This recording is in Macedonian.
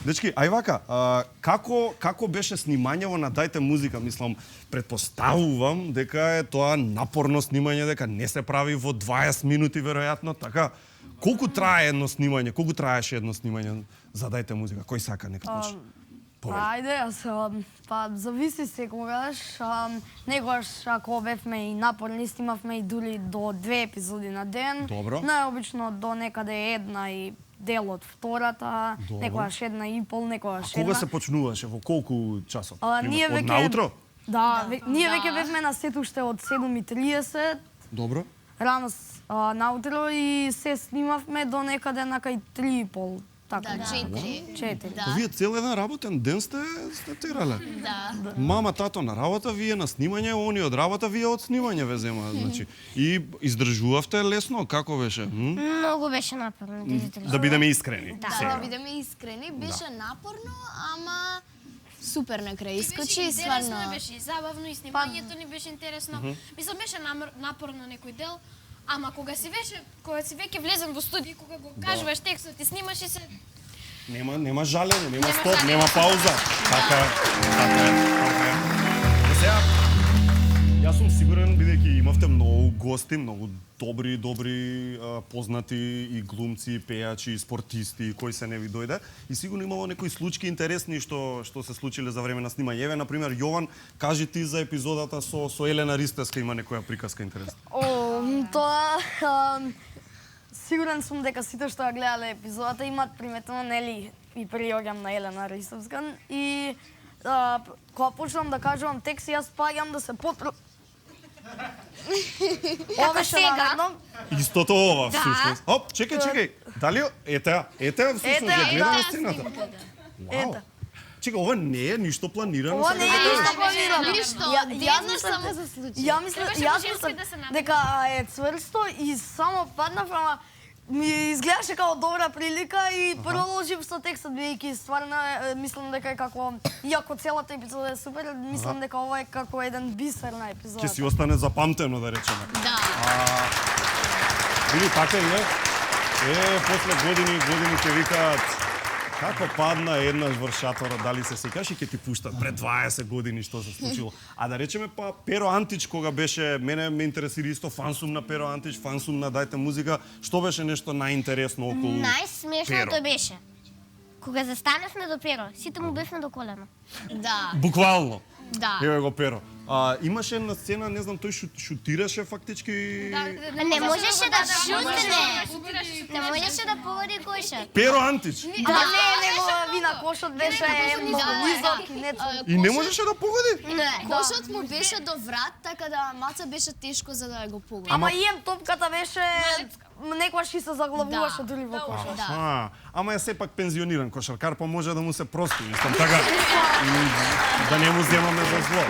Дечки, ај вака, како беше снимањево на Дајте музика? Мислам, предпоставувам дека е тоа напорно снимање, дека не се прави во 20 минути веројатно, така. Колку трае едно снимање? Колку траеше едно снимање за Дајте музика? Кој сака нека почне? Ајде, зависи секогаш. Некогаш ако бевме и напорни, снимавме и дури до 2 епизоди на ден. Добро. Најобично до некаде една и дел од втората, Добро. некогаш една и пол, некогаш една. Кога се почнуваше? Во колку часот? Ние Од веќе наутро? Да, ние веќе бевме на сет уште од 7:30 Добро. рано наутро и се снимавме до некаде на кај 3:30. Така. Да, 4. Да. Вие цел еден работен ден сте терале. Да. Мама, тато на работа, вие на снимање, они од работа, вие од снимање ве земаат, значи. И издржувавте лесно, како беше? Многу беше напорно. Да бидеме искрени. Да, бидеме искрени, беше напорно, ама супер на крај искочи и стварно. Интересно беше и забавно и снимањето ни беше интересно. Мислам беше напорно некој дел, ама кога си веќе влезен во студио, кога го кажуваш текстот и снимаш и се Нема жалење, нема стоп, нема пауза. Така е. Сега, јас сум сигурен, бидејќи имавте многу гости, многу добри познати и глумци, и пејачи, и спортисти, кои се не ви дојде. И сигурно имало некои случаи интересни што се случиле за време на снимање. Еве, например, Јован, кажи ти за епизодата со Елена Ристевска, има некоја приказка интересна. Тоа сигурен сум дека сите што ја гледале епизодата имаат приметено, нели, и приоѓам на Елена Ристовска и кога почнам да кажувам текст, јас паѓам да се Ова беше наредно. Истото ова, всушност. Оп, чекај. Дали ете всушност ја гледаме сцената. Вау. Чекај, ова не е ништо планирано. Ова не е ништо планирано. Ништо, Јас само за случај. Ја мислам дека е цврсто и само паднав, ама ми изгледаше како добра прилика и продолжив со текстот, бидејќи стварно мислам дека е како, иако целата епизода е супер, мислам дека ова е како еден бисер на епизодата. Ќе си остане запамтено, да речеме. Да. Види, така е. После години ќе викаат како падна еднаш врз шатора, дали се сеќаш и ќе ти пуштат пред 20 години што се случило. А да речеме па Перо Антич кога беше, мене ме интересира исто, фан сум на Перо Антич, фан сум на Дајте музика, што беше нешто најинтересно околу Најсмешното беше кога застанавме до Перо, сите му бевме до колено. Да. Буквално. Да. Еве го Перо. Имаше една сцена, не знам, тој шутираше фактички. Не можеше да шутне. Не можеше да погоди кошот. Перо Антич. Да, не го вина кошот беше многу низок и не. И не можеше да погоди. Кошот му беше до врат, така да маца беше тешко за да го погоди. Ама и топката беше некогаш и се заглавуваше дури во кошот. Ама е сепак пензиониран кошаркар, па може да му се прости, мислам така. Да не му земаме за зло.